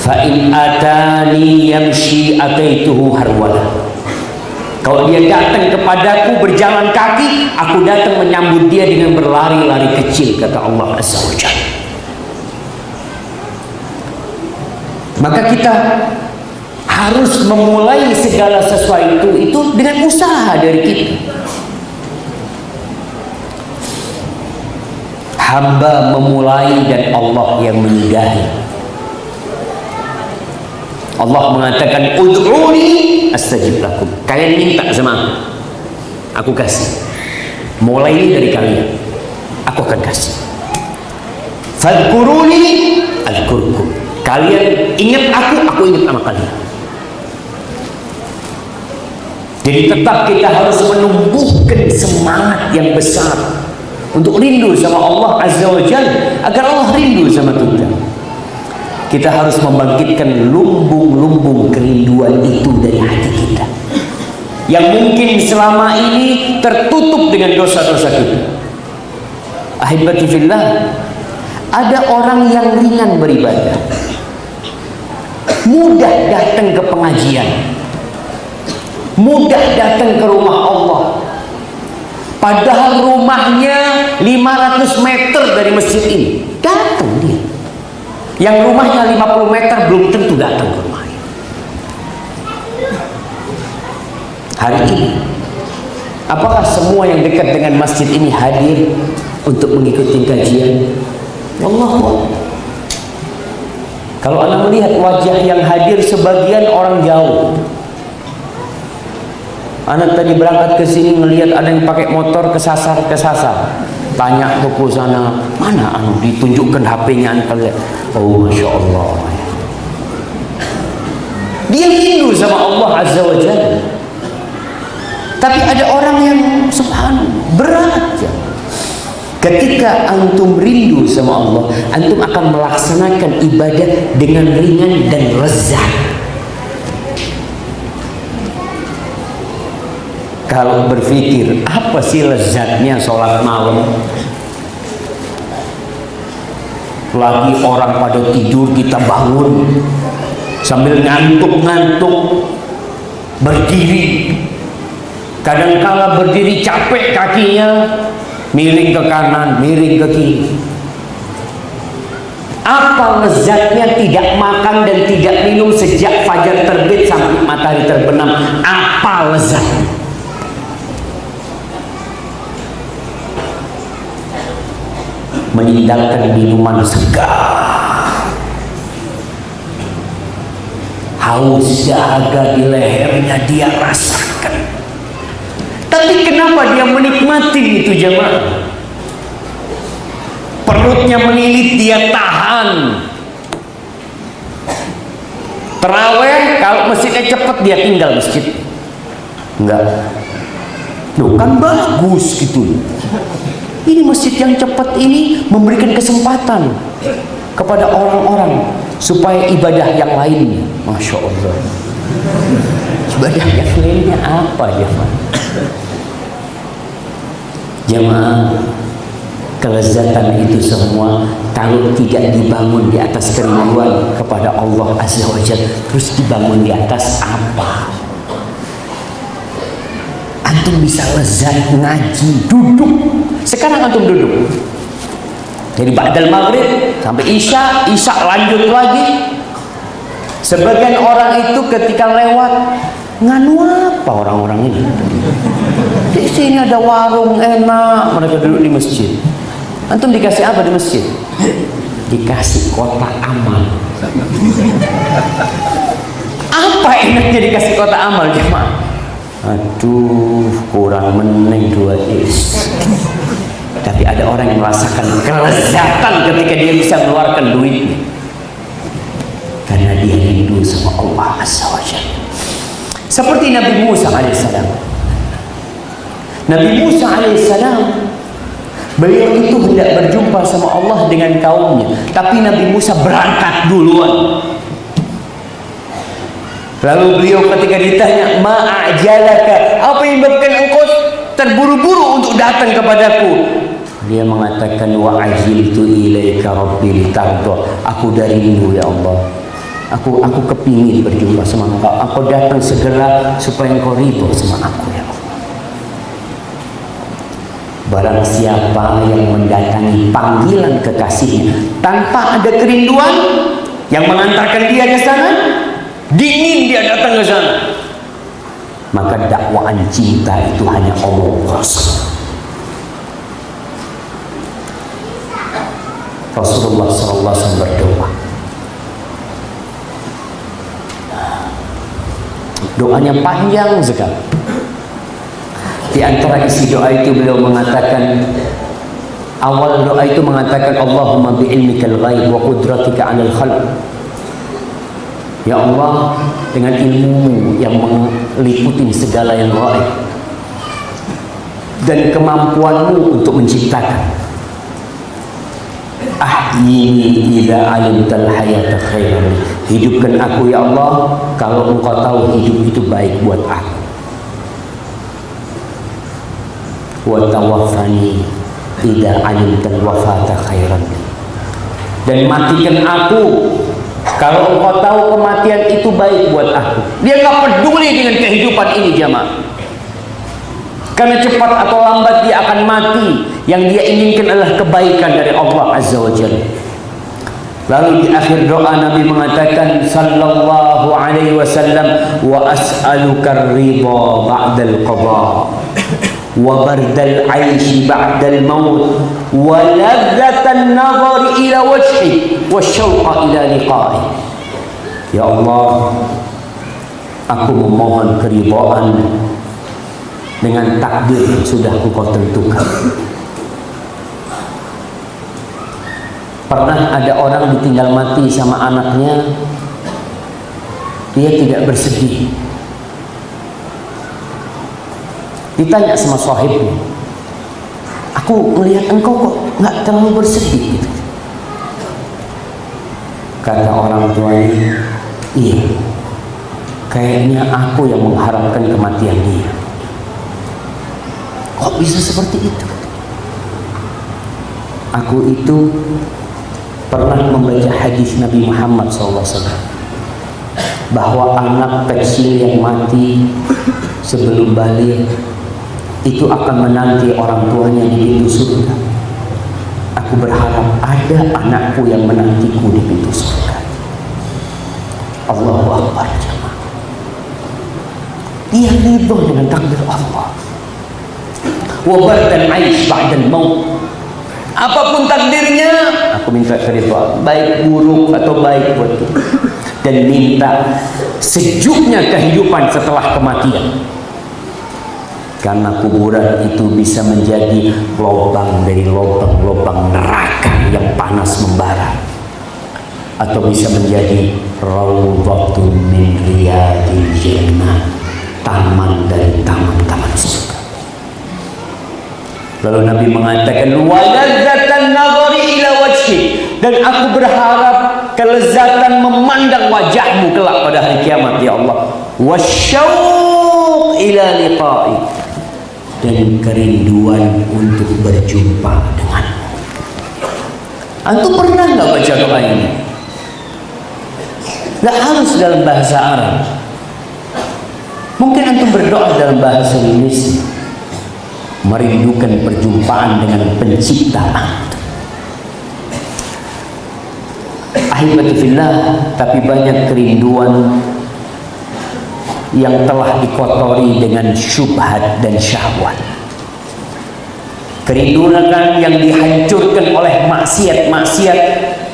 [SPEAKER 1] fa in atani yamshi ataituhu harwala. Kalau dia datang kepadaku berjalan kaki, aku datang menyambut dia dengan berlari-lari kecil, kata Allah Azza wa Jalla. Maka kita harus memulai segala sesuatu itu dengan usaha dari kita. Hamba memulai dan Allah yang menyudahi. Allah mengatakan ud'uni astajib lakum. Kalian minta sama aku kasih. Mulai dari kalian, aku akan kasih. Fadhkuruni adhkurkum. Kalian ingat aku ingat sama kalian. Jadi tetap kita harus menumbuhkan semangat yang besar untuk rindu sama Allah Azza wa Jalla, agar Allah rindu sama kita. Kita harus membangkitkan lumbung-lumbung kerinduan itu dari hati kita, yang mungkin selama ini tertutup dengan dosa-dosa kita. Ahibati fillah, ada orang yang ringan beribadah, mudah datang ke pengajian, mudah datang ke rumah Allah, padahal rumahnya 500 meter dari masjid ini. Datang dia. Yang rumahnya 50 meter belum tentu datang ke rumahnya. Hari ini, apakah semua yang dekat dengan masjid ini hadir untuk mengikuti kajian? Wallahu. Kalau Anda melihat wajah yang hadir, sebagian orang jauh. Anak tadi berangkat ke sini melihat ada yang pakai motor kesasar. Tanya ke sana, mana ditunjukkan HP-nya, lihat. Oh, Masya Allah. Dia rindu sama Allah Azza wa Jalla. Tapi ada orang yang subhanallah berat ya. Ketika antum rindu sama Allah, antum akan melaksanakan ibadah dengan ringan dan lezat. Kalau berpikir, apa sih lezatnya sholat malam? Lagi orang pada tidur, kita bangun sambil ngantuk-ngantuk, berdiri. Kadangkala berdiri capek kakinya, miring ke kanan, miring ke kiri. Apa lezatnya tidak makan dan tidak minum sejak fajar terbit sampai matahari terbenam? Apa lezatnya? Meninggalkan minuman segar, haus dahaga di lehernya dia rasakan. Tapi kenapa dia menikmati itu jemaah? Perutnya melilit, dia tahan. Terawih kalau masjidnya cepat dia tinggal masjid. Enggak. Loh, kan bagus gitu. Ini masjid yang cepat ini memberikan kesempatan kepada orang-orang supaya ibadah yang lainnya, Masya Allah, ibadah yang lainnya apa jemaah? Jemaah, kelezatan itu semua kalau tidak dibangun di atas kerinduan kepada Allah Azza wa Jalla, terus dibangun di atas apa? Antum bisa lezat ngaji, duduk. Sekarang antum duduk. Jadi ba'dal maghrib sampai isya lanjut lagi. Sebagian orang itu ketika lewat, nganu apa orang-orang ini? Di sini ada warung enak, mereka duduk di masjid. Antum dikasih apa di masjid? Dikasih kotak amal. Apa enaknya dikasih kotak amal jemaah? Aduh, kurang meneng 2 is. Tapi ada orang yang merasakan kelezatan ketika dia bisa mengeluarkan duitnya, karena dia rindu sama Allah Azza wa Jalla. Seperti Nabi Musa alaihissalam. Nabi Musa alaihissalam, beliau itu hendak berjumpa sama Allah dengan kaumnya, tapi Nabi Musa berangkat duluan. Lalu beliau ketika ditanya, ma'ajalaka, apa yang menyebabkan engkau terburu-buru untuk datang kepadaku? Dia mengatakan, wa ajiltu ilaika rabbi litarda. Aku dari rindu ya Allah. Aku kepingin berjumpa sama engkau. Engkau datang segera supaya engkau ridho sama aku ya Allah. Barang siapa yang mendatangi panggilan kekasihnya tanpa ada kerinduan yang mengantarkan dia ke sana, dingin dia datang ke sana, maka dakwaan cinta itu hanya omong kosong. Rasulullah SAW berdoa. Doanya panjang sekali. Di antara isi doa itu beliau mengatakan, awal doa itu mengatakan, Allahumma bi'ilmikal ghaib wa qudratika 'alal khalq. Ya Allah, dengan ilmu yang meliputi segala yang gaib dan kemampuanmu untuk menciptakan, ahyini idza 'alimtal hayata khairan. Hidupkan aku ya Allah kalau engkau tahu hidup itu baik buat aku. Wa tawaffani idza 'alimtal wafata khairan. Dan matikan aku kalau engkau tahu kematian itu baik buat aku. Dia nggak peduli dengan kehidupan ini jamaah. Karena cepat atau lambat dia akan mati. Yang dia inginkan adalah kebaikan dari Allah Azza wa Jalla. Lalu di akhir doa Nabi mengatakan sallallahu alaihi wasallam, wa as'aluka ridha ba'dal qada wa bardal 'aishi ba'dal maut wa ladzatan nazari ila wajhi wasyauqa ila liqa'i. Ya Allah, aku memohon keridhaan dengan takdir yang sudah Engkau tentukan. Pernah ada orang ditinggal mati sama anaknya, dia tidak bersedih. Ditanya sama sahibnya, aku melihat engkau kok nggak terlalu bersedih gitu. Kata orang tuanya, iya, kayaknya aku yang mengharapkan kematian dia. Kok bisa seperti itu? Aku itu pernah membaca hadis Nabi Muhammad SAW bahwa anak kecil yang mati sebelum balik itu akan menanti orang tuanya di pintu surga. Aku berharap ada anakku yang menantiku di pintu surga. Allahu Akbar jemaah. Dia ridho dengan takdir Allah. Wa bardal 'aish ba'dal maut. Apapun takdirnya, aku minta keridhaan, baik buruk atau baik buat kita. Dan minta sejuknya kehidupan setelah kematian. Karena kuburan itu bisa menjadi lubang dari lubang-lubang neraka yang panas membara, atau bisa menjadi raudhatun min riyadil jannah, taman dari taman-taman surga. Lalu Nabi mengatakan waladzatan nazari ila wajhi, dan aku berharap kelezatan memandang wajahmu kelak pada hari kiamat ya Allah. Wasyauq ila liqa'i, dan kerinduan untuk berjumpa denganmu. Antum pernah nggak baca doa ini? Nggak harus dalam bahasa Arab. Mungkin antum berdoa dalam bahasa Indonesia, merindukan perjumpaan dengan pencipta antum. Ahibati fillah, tapi banyak kerinduan yang telah dikotori dengan syubhat dan syahwat. Kerinduan yang dihancurkan oleh maksiat-maksiat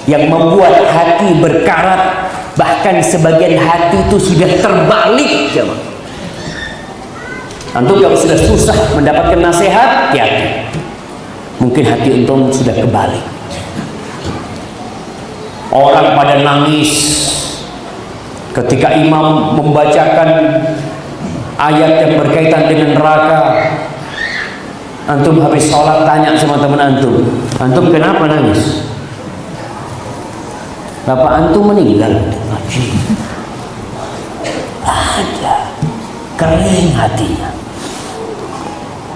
[SPEAKER 1] yang membuat hati berkarat, bahkan sebagian hati itu sudah terbalik. Antum kalau sudah susah mendapatkan nasihat, hati-hati. Mungkin hati antum sudah kebalik. Orang pada nangis ketika imam membacakan ayat yang berkaitan dengan neraka. Antum habis sholat tanya sama teman antum kenapa nangis? Bapak antum meninggal. Ada kering hatinya.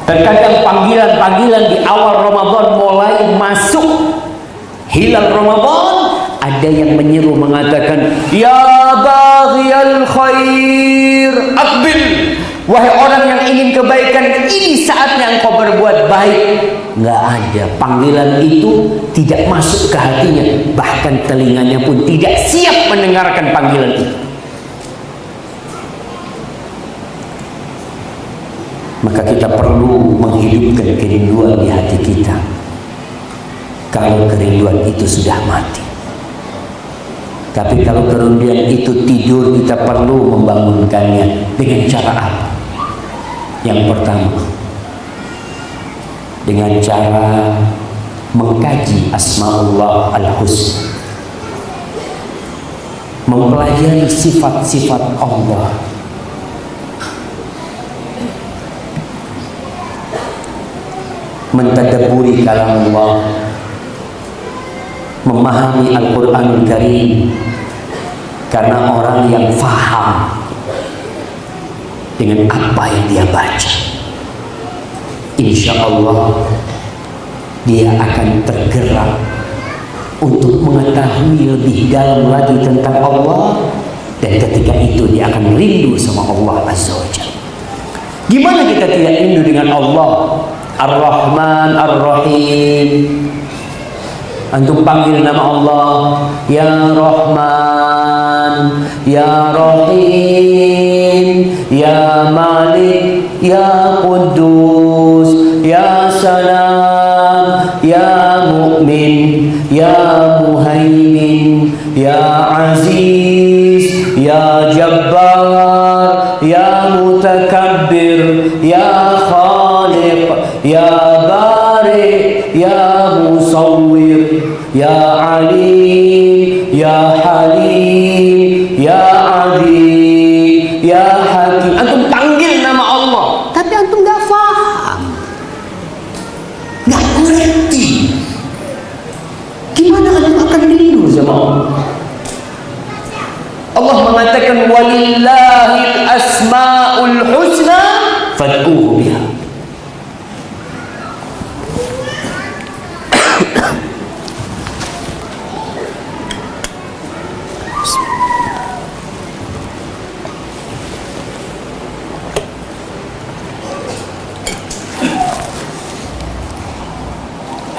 [SPEAKER 1] Terkadang panggilan-panggilan di awal Ramadan mulai masuk hilal Ramadan, ada ada yang menyeru mengatakan, ya baghiyal khair aqbil, wahai orang yang ingin kebaikan, ini saatnya engkau berbuat baik. Nggak ada, panggilan itu tidak masuk ke hatinya, bahkan telinganya pun tidak siap mendengarkan panggilan itu. Maka kita perlu menghidupkan kerinduan di hati kita. Kalau kerinduan itu sudah mati, tapi kalau kerinduan itu tidur, kita perlu membangunkannya dengan cara apa? Yang pertama, dengan cara mengkaji Asmaullah Al-Husna, mempelajari sifat-sifat Allah, mentadabburi kalam Allah, memahami Al-Quranul Karim. Karena orang yang faham dengan apa yang dia baca, insya Allah dia akan tergerak untuk mengetahui lebih dalam lagi tentang Allah, dan ketika itu dia akan rindu sama Allah Azza wa Jalla. Gimana kita tidak rindu dengan Allah Ar-Rahman Ar-Rahim? Antum panggil nama Allah, ya Rahman, ya Rahim, ya Malik, ya Quddus, ya Salam, ya Mu'min, ya Muhaimin, ya Aziz, ya Jabbar, ya Mutakabbir, ya Khaliq, ya Bari, ya Musawwir, ya Alim, ya Halim, ya Adil, ya Hakim. Antum panggil nama Allah, tapi antum gak faham, gak ngerti. Gimana antum akan rindu sama Allah? Allah mengatakan, walillahil asmaul husna fad'uhu biha.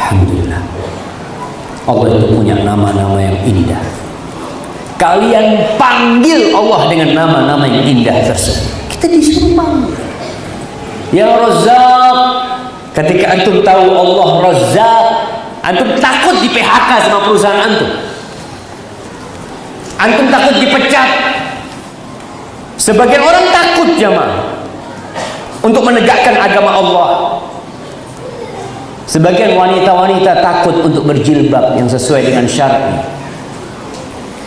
[SPEAKER 1] Alhamdulillah, Allah itu punya nama-nama yang indah. Kalian panggil Allah dengan nama-nama yang indah tersebut. Kita disuruh panggil, ya Razzaq. Ketika antum tahu Allah Razzaq, antum takut di PHK sama perusahaan antum. Antum takut dipecat. Sebagian orang takut jamaah untuk menegakkan agama Allah. Sebagian wanita-wanita takut untuk berjilbab yang sesuai dengan syar'i,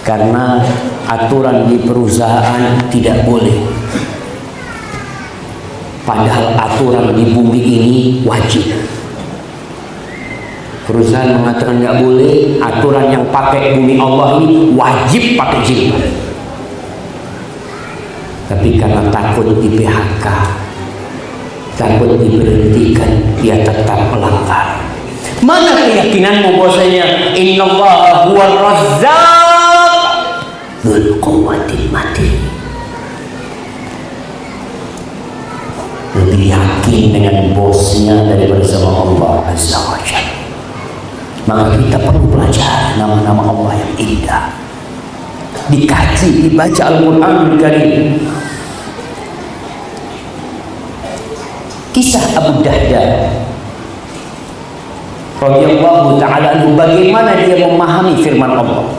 [SPEAKER 1] karena aturan di perusahaan tidak boleh. Padahal aturan di bumi ini wajib. Perusahaan mengatakan nggak boleh, aturan yang pakai bumi Allah ini wajib pakai jilbab. Tapi karena takut di PHK, takut diberhentikan, dia tetap melanggar. Mana keyakinanmu bahwasanya innallaha huwar razzaq dzul quwwatil matin? Lebih yakin dengan bosnya daripada sama Allah Azza wa Jalla. Maka kita perlu belajar nama-nama Allah yang indah, dikaji, dibaca Al-Quranul Karim. Kisah Abu Dahda radhiyallahu ta'ala anhu, bagaimana dia memahami firman Allah,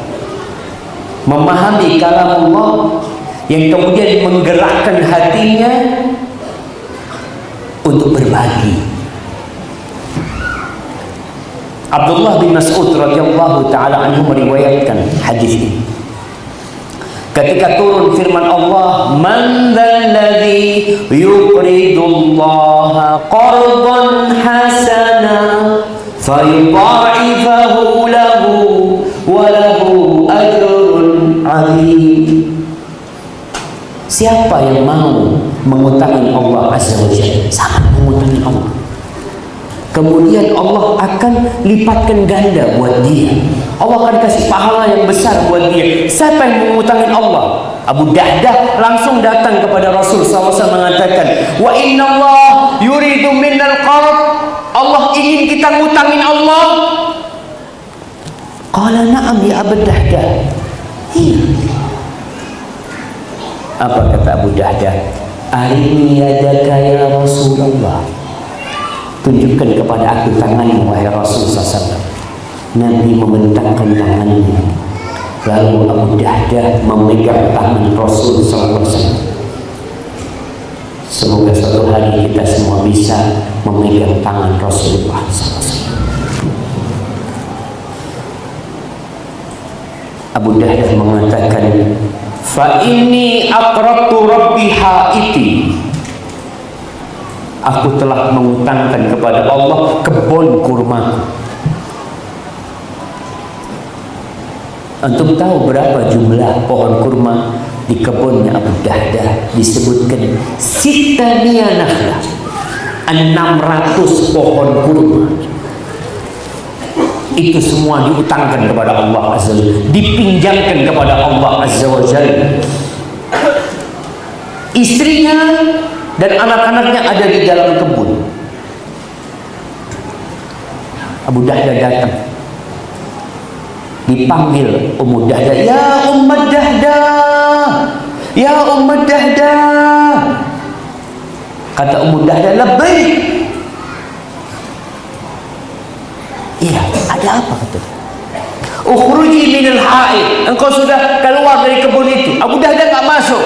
[SPEAKER 1] memahami kalam Allah, yang kemudian menggerakkan hatinya untuk berbagi. Abdullah bin Mas'ud radhiyallahu ta'ala anhu meriwayatkan hadis ini. Ketika turun firman Allah, man dzalladzi yuqridullaha qardan hasana fayudha'ifahu lahu wa lahu ajrun 'azim. Siapa yang mau mengutangi Allah Azza wa Jalla, sangat mengutangi Allah, kemudian Allah akan lipatkan ganda buat dia. Allah akan kasih pahala yang besar buat dia. Siapa yang mengutangin Allah? Abu Dahdah langsung datang kepada Rasul SAW mengatakan, wa inna Allah yuridu minnal qard. Allah ingin kita ngutangin Allah. Qala na'am ya Abu Dahdah. Iya. Apa kata Abu Dahdah? Arini yadaka ya Rasulullah. Tunjukkan kepada aku tanganmu wahai Rasul SAW. Nabi membentangkan tangannya. Lalu Abu Dahdah memegang tangan Rasul SAW. Semoga suatu hari kita semua bisa memegang tangan Rasulullah SAW. Abu Dahdah mengatakan, fa inni aqrabtu rabbi haiti. Aku telah mengutangkan kepada Allah kebun kurma. Antum tahu berapa jumlah pohon kurma di kebunnya Abu Dahdah? Disebutkan sittamia nakhlah, 600 pohon kurma. Itu semua diutangkan kepada Allah Azza wa Jalla, dipinjamkan kepada Allah Azza wa Jalla. Istrinya dan anak-anaknya ada di dalam kebun. Abu Dahdah datang, dipanggil Ummu Dahdah, ya Ummu Dahdah, ya Ummu Dahdah. Kata Ummu Dahdah, labbaik. Iya, ada apa kata? Ukhruji minal haid. Engkau sudah keluar dari kebun itu. Abu Dahdah tak masuk.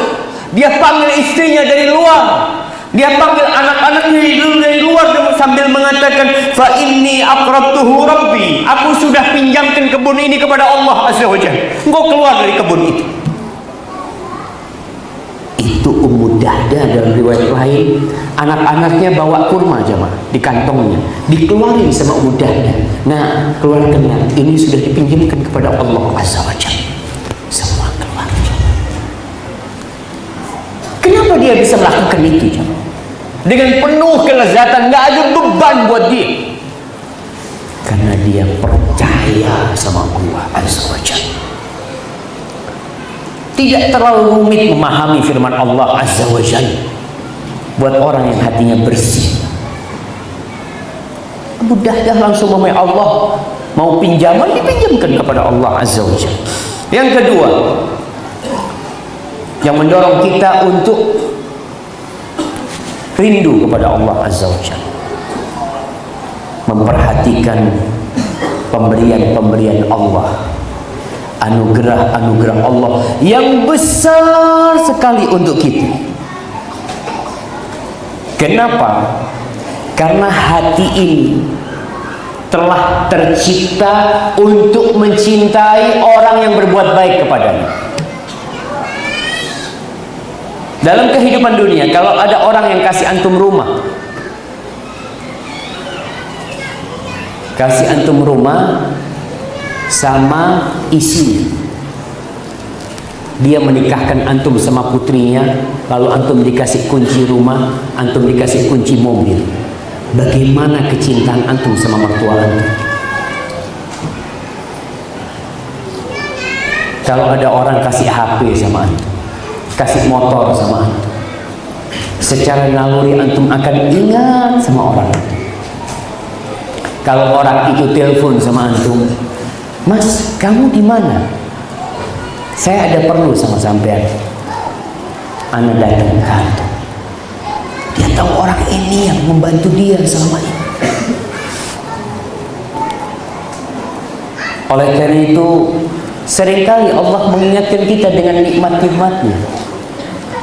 [SPEAKER 1] Dia panggil istrinya dari luar. Dia panggil anak-anaknya dari luar sambil mengatakan, fa inni aqrabtuhu rabbi. Aku sudah pinjamkan kebun ini kepada Allah Azza wa Jalla. Engkau keluar dari kebun itu. Itu Ummu Dahdah. Dalam riwayat lain, anak-anaknya bawa kurma jemaah di kantongnya, dikeluarin sama Ummu Dahdah. Nah, keluarkanlah, ini sudah dipinjamkan kepada Allah Azza wa Jalla. Semua keluar. Kenapa dia bisa melakukan itu jemaah? Dengan penuh kelezatan, nggak ada beban buat dia. Karena dia percaya sama Allah Azza wa Jalla. Tidak terlalu rumit memahami firman Allah Azza wa Jalla buat orang yang hatinya bersih. Abu Dahdah langsung memohon Allah, mau pinjaman dipinjamkan kepada Allah Azza wa Jalla. Yang kedua, yang mendorong kita untuk rindu kepada Allah Azza wa Jalla, memperhatikan pemberian-pemberian Allah, anugerah-anugerah Allah yang besar sekali untuk kita. Kenapa? Karena hati ini telah tercipta untuk mencintai orang yang berbuat baik kepadanya. Dalam kehidupan dunia, kalau ada orang yang kasih antum rumah, kasih antum rumah sama isinya, dia menikahkan antum sama putrinya, lalu antum dikasih kunci rumah, antum dikasih kunci mobil. Bagaimana kecintaan antum sama mertua antum? Kalau ada orang kasih HP sama antum, kasih motor sama antum, secara naluri antum akan ingat sama orang itu. Kalau orang itu telepon sama antum, Mas, kamu di mana? Saya ada perlu sama sampean. Ana datang ke antum. Dia tahu orang ini yang membantu dia selama ini. Oleh karena itu, seringkali Allah mengingatkan kita dengan nikmat-nikmatnya.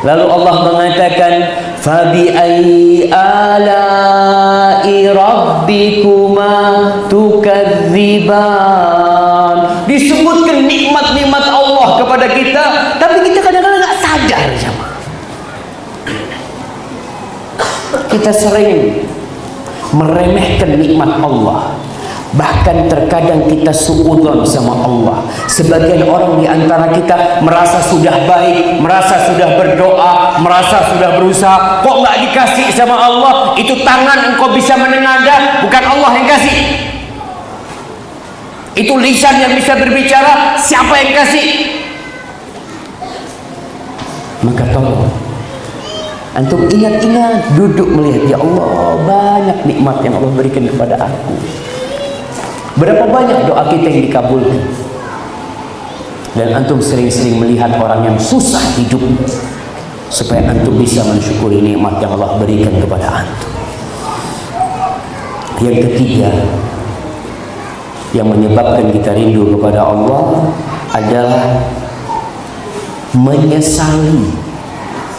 [SPEAKER 1] Lalu Allah mengatakan, fabi ayyi ala'i rabbikuma tukadziban. Disebutkan nikmat-nikmat Allah kepada kita, tapi kita kadang-kadang nggak sadar sama. Kita sering meremehkan nikmat Allah. Bahkan terkadang kita suudzon sama Allah. Sebagian orang di antara kita merasa sudah baik, merasa sudah berdoa, merasa sudah berusaha, kok nggak dikasih sama Allah? Itu tangan engkau bisa menengadah, bukan Allah yang kasih. Itu lisan yang bisa berbicara, siapa yang kasih? Maka tolong antum ingat-ingat, duduk melihat, ya Allah, banyak nikmat yang Allah berikan kepada aku. Berapa banyak doa kita yang dikabulkan. Dan antum sering-sering melihat orang yang susah hidup, supaya antum bisa mensyukuri nikmat yang Allah berikan kepada antum. Yang ketiga yang menyebabkan kita rindu kepada Allah adalah menyesali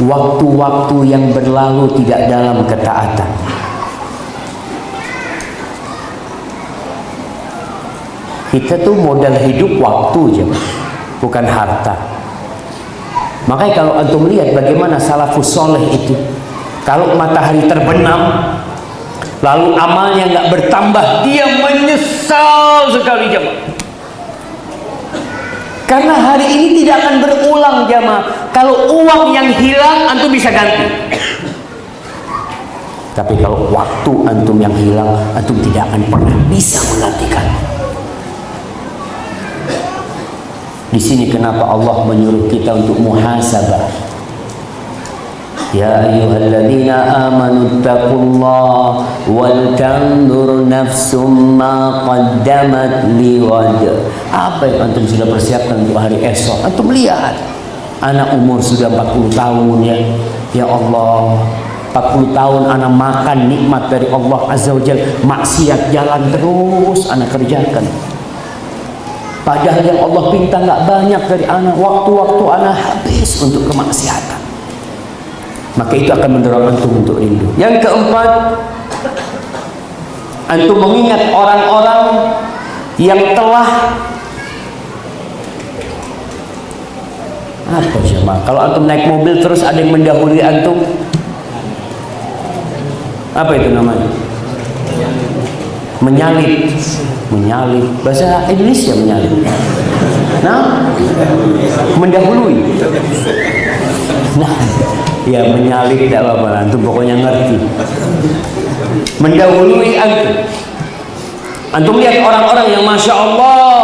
[SPEAKER 1] waktu-waktu yang berlalu tidak dalam ketaatan. Kita tuh modal hidup waktu aja, bukan harta. Makanya kalau antum lihat bagaimana salafus soleh itu, kalau matahari terbenam lalu amalnya nggak bertambah, dia menyesal sekali jemaah. Karena hari ini tidak akan berulang jemaah. Kalau uang yang hilang antum bisa ganti, tapi kalau waktu antum yang hilang, antum tidak akan pernah bisa menggantikan. Di sini kenapa Allah menyuruh kita untuk muhasabah. Ya ayyuhalladzina amanu taqullaha wal tanzur nafsum ma qaddamat lighad. Apa yang antum sudah persiapkan untuk hari esok? Antum lihat, anak umur sudah 40 tahun ya. Ya Allah, 40 tahun anak makan nikmat dari Allah Azza wa Jalla, maksiat jalan terus anak kerjakan. Padahal yang Allah pinta nggak banyak dari anak, waktu-waktu anak habis untuk kemaksiatan. Maka itu akan mendorong antum untuk rindu. Yang keempat, antum mengingat orang-orang yang telah apa jemaah? Kalau antum naik mobil terus ada yang mendahului antum, apa itu namanya? Menyalip. Menyalip, bahasa Indonesia menyalip. Nah, mendahului. Nah, ya menyalip tidak apa-apa, antum pokoknya ngerti. Mendahului antum. Antum lihat orang-orang yang masya Allah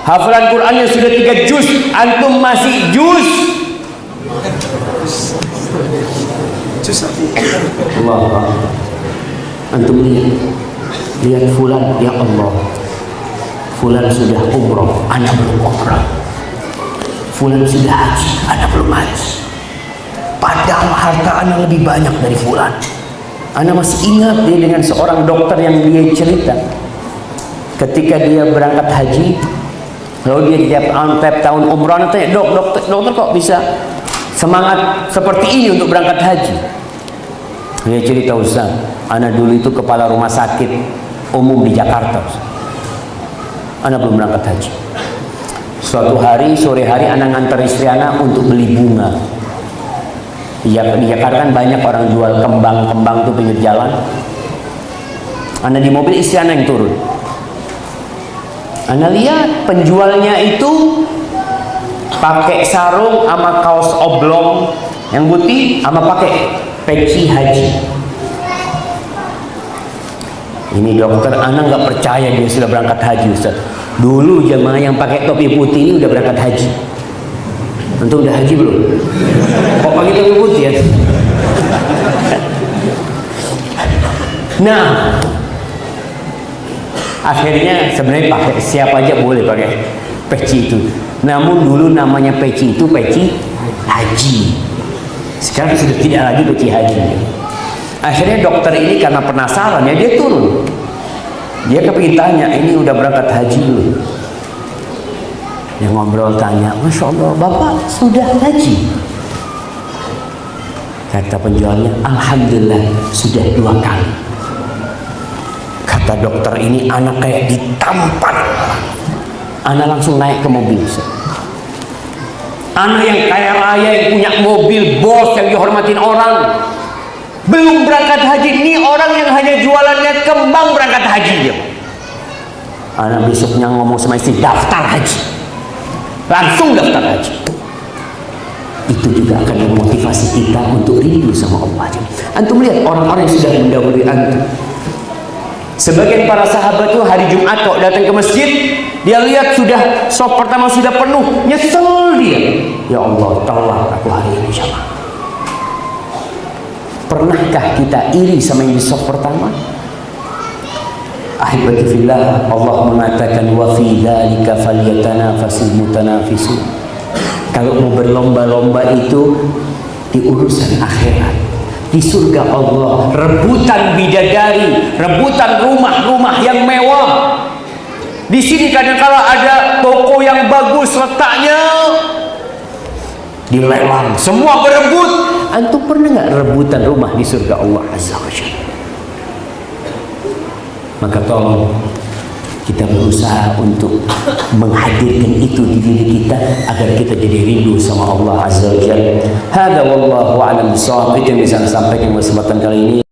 [SPEAKER 1] hafalan Qurannya sudah 3 juz, antum masih juz. Allah, antum lihat fulan, ya Allah, fulan sudah umroh, anak belum umroh. Fulan sudah haji, anak belum haji. Padahal harta anak lebih banyak dari fulan. Anak masih ingat dia dengan seorang dokter yang dia cerita, ketika dia berangkat haji, lalu dia tiap tahun umroh, tanya, dokter kok bisa semangat seperti ini untuk berangkat haji? Dia cerita, Ustaz, anak dulu itu kepala rumah sakit umum di Jakarta, anak belum berangkat haji. Suatu hari, sore hari, anak ngantar istri anak untuk beli bunga. Di Jakarta kan banyak orang jual kembang tuh pinggir jalan. Anak di mobil, istri anak yang turun. Anak lihat penjualnya itu pakai sarung sama kaos oblong yang putih, sama pakai peci haji. Ini dokter, anak nggak percaya dia sudah berangkat haji, Ustaz. Dulu jemaah yang pakai topi putih ini udah berangkat haji. Antum udah haji belum? Kok pakai topi putih ya? Nah, akhirnya sebenarnya pakai siapa aja boleh pakai peci itu. Namun dulu namanya peci itu peci haji. Sekarang sudah tidak lagi peci haji. Akhirnya dokter ini karena penasaran ya dia turun. Dia kepingin tanya, ini udah berangkat haji belum? Dia ngobrol tanya, Masya Allah, Bapak sudah haji? Kata penjualnya, Alhamdulillah sudah 2 kali. Kata dokter ini, anak kayak ditampar. Anak langsung naik ke mobil. Anak yang kaya raya, yang punya mobil, bos yang dihormatin orang, belum berangkat haji. Ini orang yang hanya jualannya kembang berangkat haji dia. Anak besoknya ngomong sama istri, daftar haji. Langsung daftar haji. Itu juga akan memotivasi kita untuk rindu sama Allah. Antum lihat orang-orang yang sudah mendahului antum. Sebagian para sahabat itu hari Jumat kok datang ke masjid, dia lihat sudah saf pertama sudah penuh, nyesel dia. Ya Allah, telat aku hari ini jamaah. Pernahkah kita iri sama yang di saf pertama? Ahibati fillah, Allah mengatakan wa fi dzalika falyatanafasul mutanafisun. Kalau mau berlomba-lomba itu di urusan akhirat, di surga Allah, rebutan bidadari, rebutan rumah-rumah yang mewah. Di sini kadang-kala ada toko yang bagus letaknya, dilelang, semua berebut. Antum pernah nggak rebutan rumah di surga Allah Azza wa Jalla? Maka tolong kita berusaha untuk menghadirkan itu di diri kita agar kita jadi rindu sama Allah Azza wa Jalla. Hada wallahu a'lam bishawab. Itu yang bisa saya sampaikan pada kesempatan kali ini.